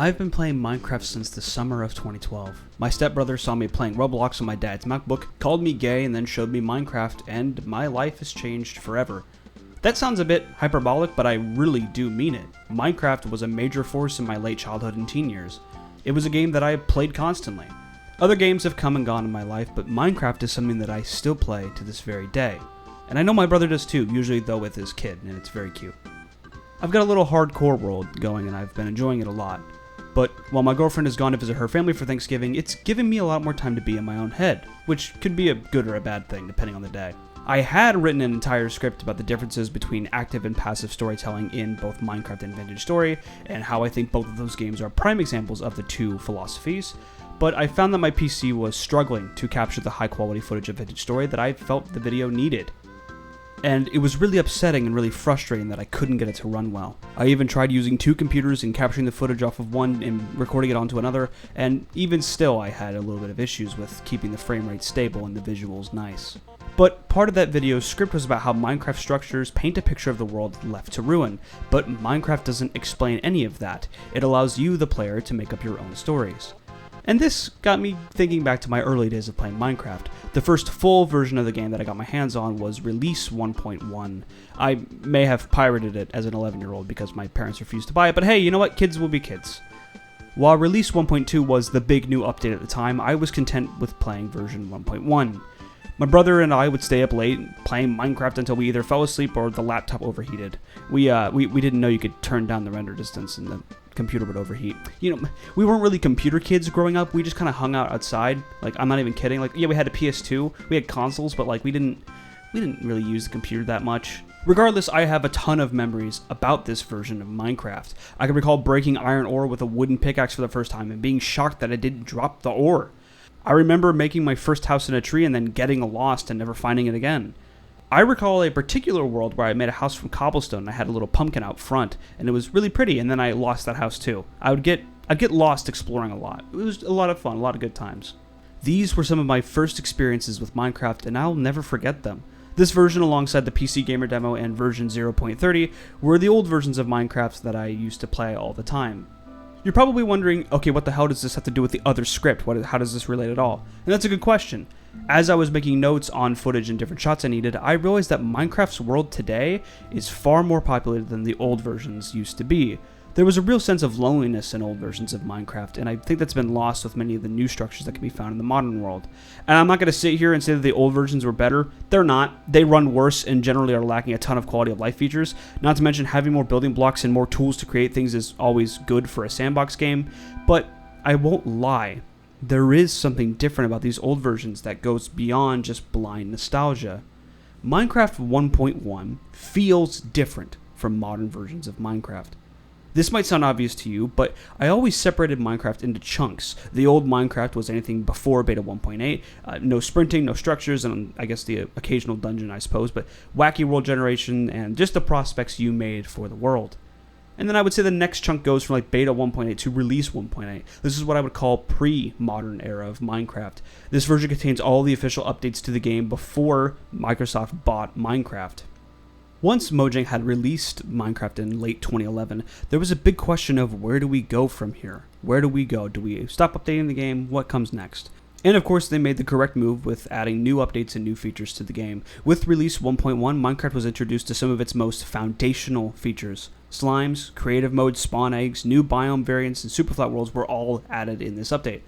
I've been playing Minecraft since the summer of 2012. My stepbrother saw me playing Roblox on my dad's MacBook, called me gay, and then showed me Minecraft, and my life has changed forever. That sounds a bit hyperbolic, but I really do mean it. Minecraft was a major force in my late childhood and teen years. It was a game that I played constantly. Other games have come and gone in my life, but Minecraft is something that I still play to this very day. And I know my brother does too, usually though with his kid, and it's very cute. I've got a little hardcore world going, and I've been enjoying it a lot. But while my girlfriend has gone to visit her family for Thanksgiving, it's given me a lot more time to be in my own head, which could be a good or a bad thing depending on the day. I had written an entire script about the differences between active and passive storytelling in both Minecraft and Vintage Story, and how I think both of those games are prime examples of the two philosophies, but I found that my PC was struggling to capture the high quality footage of Vintage Story that I felt the video needed. And it was really upsetting and really frustrating that I couldn't get it to run well. I even tried using two computers and capturing the footage off of one and recording it onto another, and even still I had a little bit of issues with keeping the frame rate stable and the visuals nice. But part of that video's script was about how Minecraft structures paint a picture of the world left to ruin, but Minecraft doesn't explain any of that. It allows you, the player, to make up your own stories. And this got me thinking back to my early days of playing Minecraft. The first full version of the game that I got my hands on was Release 1.1. I may have pirated it as an 11-year-old because my parents refused to buy it, but hey, you know what? Kids will be kids. While Release 1.2 was the big new update at the time, I was content with playing version 1.1. My brother and I would stay up late playing Minecraft until we either fell asleep or the laptop overheated. We didn't know you could turn down the render distance and the computer would overheat. You know, we weren't really computer kids growing up. We just kind of hung out outside. Like, I'm not even kidding. Like, yeah, we had a PS2, we had consoles, but like we didn't really use the computer that much. Regardless, I have a ton of memories about this version of Minecraft. I can recall breaking iron ore with a wooden pickaxe for the first time and being shocked that I didn't drop the ore. I remember making my first house in a tree and then getting lost and never finding it again. I recall a particular world where I made a house from cobblestone and I had a little pumpkin out front, and it was really pretty, and then I lost that house too. I'd get lost exploring a lot. It was a lot of fun, a lot of good times. These were some of my first experiences with Minecraft, and I'll never forget them. This version, alongside the PC Gamer demo and version 0.30, were the old versions of Minecraft that I used to play all the time. You're probably wondering, okay, what the hell does this have to do with the other script? How does this relate at all? And that's a good question. As I was making notes on footage and different shots I needed, I realized that Minecraft's world today is far more populated than the old versions used to be. There was a real sense of loneliness in old versions of Minecraft, and I think that's been lost with many of the new structures that can be found in the modern world. And I'm not going to sit here and say that the old versions were better. They're not. They run worse and generally are lacking a ton of quality of life features. Not to mention having more building blocks and more tools to create things is always good for a sandbox game. But I won't lie. There is something different about these old versions that goes beyond just blind nostalgia. Minecraft 1.1 feels different from modern versions of Minecraft. This might sound obvious to you, but I always separated Minecraft into chunks. The old Minecraft was anything before Beta 1.8, no sprinting, no structures, and I guess the occasional dungeon, I suppose, but wacky world generation and just the prospects you made for the world. And then I would say the next chunk goes from like Beta 1.8 to Release 1.8. This is what I would call pre-modern era of Minecraft. This version contains all the official updates to the game before Microsoft bought Minecraft. Once Mojang had released Minecraft in late 2011, there was a big question of where do we go from here? Where do we go? Do we stop updating the game? What comes next? And of course, they made the correct move with adding new updates and new features to the game. With Release 1.1, Minecraft was introduced to some of its most foundational features. Slimes, creative mode, spawn eggs, new biome variants, and superflat worlds were all added in this update.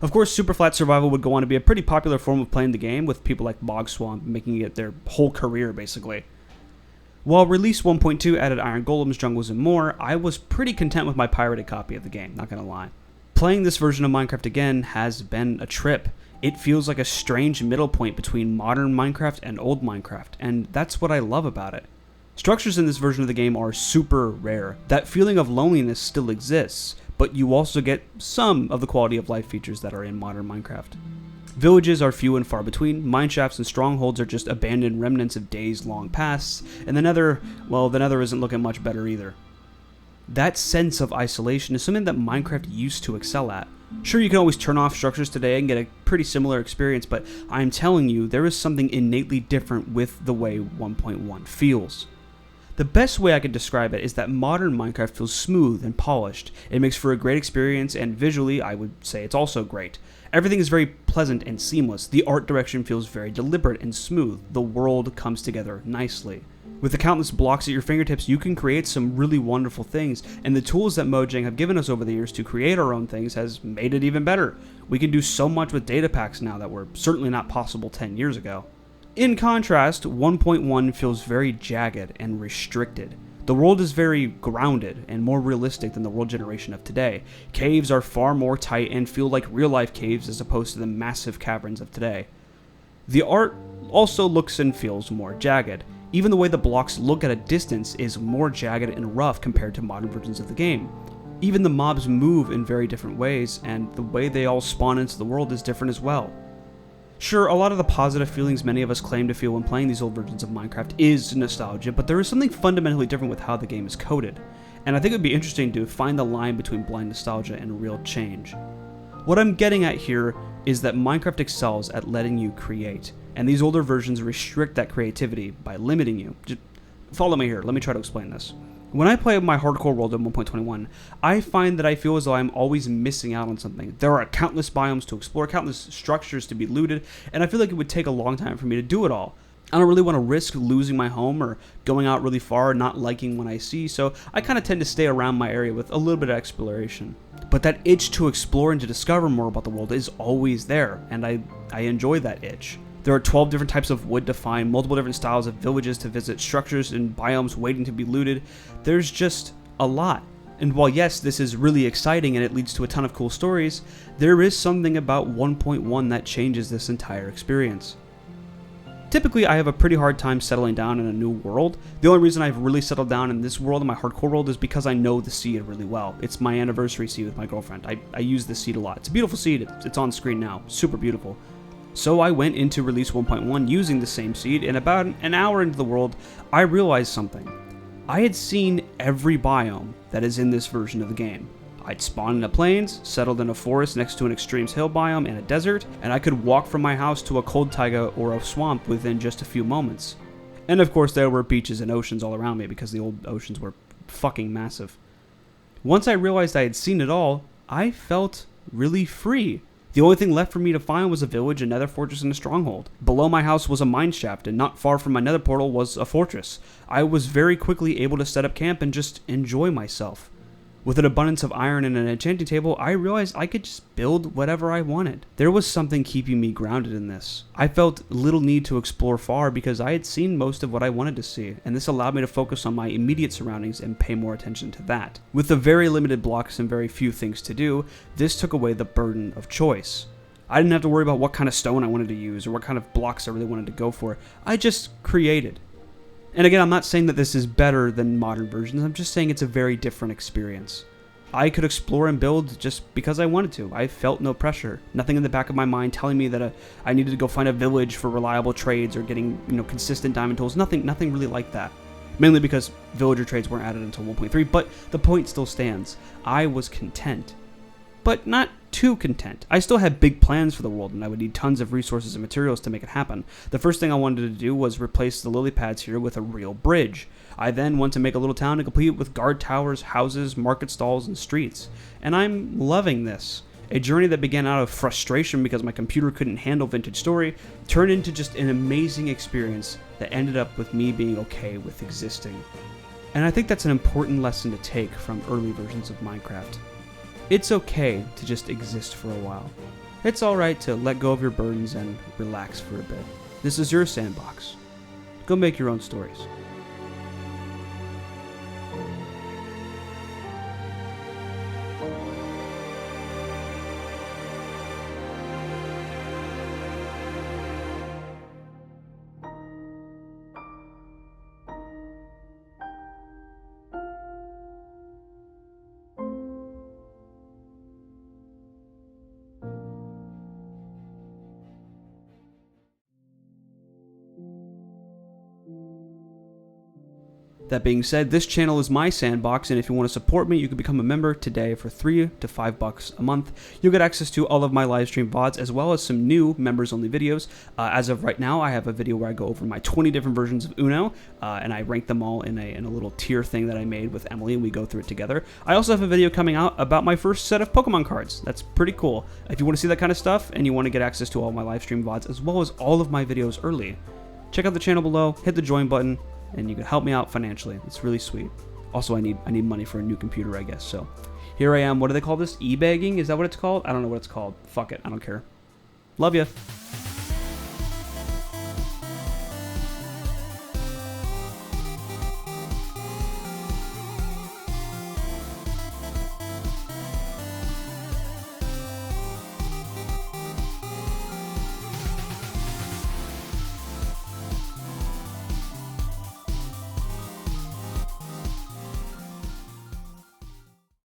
Of course, superflat survival would go on to be a pretty popular form of playing the game, with people like Bog Swamp making it their whole career, basically. While Release 1.2 added iron golems, jungles, and more, I was pretty content with my pirated copy of the game, not gonna lie. Playing this version of Minecraft again has been a trip. It feels like a strange middle point between modern Minecraft and old Minecraft, and that's what I love about it. Structures in this version of the game are super rare. That feeling of loneliness still exists, but you also get some of the quality of life features that are in modern Minecraft. Villages are few and far between, mineshafts and strongholds are just abandoned remnants of days long past, and the Nether isn't looking much better either. That sense of isolation is something that Minecraft used to excel at. Sure, you can always turn off structures today and get a pretty similar experience, but I'm telling you, there is something innately different with the way 1.1 feels. The best way I could describe it is that modern Minecraft feels smooth and polished. It makes for a great experience, and visually, I would say it's also great. Everything is very pleasant and seamless. The art direction feels very deliberate and smooth. The world comes together nicely. With the countless blocks at your fingertips, you can create some really wonderful things, and the tools that Mojang have given us over the years to create our own things has made it even better. We can do so much with data packs now that were certainly not possible 10 years ago. In contrast, 1.1 feels very jagged and restricted. The world is very grounded and more realistic than the world generation of today. Caves are far more tight and feel like real-life caves as opposed to the massive caverns of today. The art also looks and feels more jagged. Even the way the blocks look at a distance is more jagged and rough compared to modern versions of the game. Even the mobs move in very different ways, and the way they all spawn into the world is different as well. Sure, a lot of the positive feelings many of us claim to feel when playing these old versions of Minecraft is nostalgia, but there is something fundamentally different with how the game is coded, and I think it would be interesting to find the line between blind nostalgia and real change. What I'm getting at here is that Minecraft excels at letting you create, and these older versions restrict that creativity by limiting you. Just follow me here, let me try to explain this. When I play my hardcore world in 1.21, I find that I feel as though I'm always missing out on something. There are countless biomes to explore, countless structures to be looted, and I feel like it would take a long time for me to do it all. I don't really want to risk losing my home or going out really far and not liking what I see, so I kind of tend to stay around my area with a little bit of exploration. But that itch to explore and to discover more about the world is always there, and I enjoy that itch. There are 12 different types of wood to find, multiple different styles of villages to visit, structures and biomes waiting to be looted. There's just a lot. And while yes, this is really exciting and it leads to a ton of cool stories, there is something about 1.1 that changes this entire experience. Typically, I have a pretty hard time settling down in a new world. The only reason I've really settled down in this world, in my hardcore world, is because I know the seed really well. It's my anniversary seed with my girlfriend. I use this seed a lot. It's a beautiful seed. It's on screen now. Super beautiful. So I went into release 1.1 using the same seed, and about an hour into the world, I realized something. I had seen every biome that is in this version of the game. I'd spawned in the plains, settled in a forest next to an extremes hill biome and a desert, and I could walk from my house to a cold taiga or a swamp within just a few moments. And of course there were beaches and oceans all around me because the old oceans were fucking massive. Once I realized I had seen it all, I felt really free. The only thing left for me to find was a village, a nether fortress, and a stronghold. Below my house was a mine shaft, and not far from my nether portal was a fortress. I was very quickly able to set up camp and just enjoy myself. With an abundance of iron and an enchanting table, I realized I could just build whatever I wanted. There was something keeping me grounded in this. I felt little need to explore far because I had seen most of what I wanted to see, and this allowed me to focus on my immediate surroundings and pay more attention to that. With the very limited blocks and very few things to do, this took away the burden of choice. I didn't have to worry about what kind of stone I wanted to use or what kind of blocks I really wanted to go for. I just created. And again, I'm not saying that this is better than modern versions, I'm just saying it's a very different experience. I could explore and build just because I wanted to. I felt no pressure. Nothing in the back of my mind telling me that I needed to go find a village for reliable trades or getting, consistent diamond tools. Nothing really like that. Mainly because villager trades weren't added until 1.3, but the point still stands. I was content. But not too content. I still had big plans for the world, and I would need tons of resources and materials to make it happen. The first thing I wanted to do was replace the lily pads here with a real bridge. I then wanted to make a little town and complete it with guard towers, houses, market stalls, and streets. And I'm loving this. A journey that began out of frustration because my computer couldn't handle Vintage Story turned into just an amazing experience that ended up with me being okay with existing. And I think that's an important lesson to take from early versions of Minecraft. It's okay to just exist for a while. It's alright to let go of your burdens and relax for a bit. This is your sandbox. Go make your own stories. That being said, this channel is my sandbox, and if you want to support me, you can become a member today for $3 to $5 a month. You'll get access to all of my live stream VODs, as well as some new members-only videos. As of right now, I have a video where I go over my 20 different versions of Uno, and I rank them all in a little tier thing that I made with Emily, and we go through it together. I also have a video coming out about my first set of Pokemon cards. That's pretty cool. If you want to see that kind of stuff, and you want to get access to all my live stream VODs, as well as all of my videos early, check out the channel below, hit the join button, and you can help me out financially. It's really sweet. Also, I need money for a new computer, I guess. So here I am. What do they call this? E-bagging? Is that what it's called? I don't know what it's called. Fuck it. I don't care. Love ya.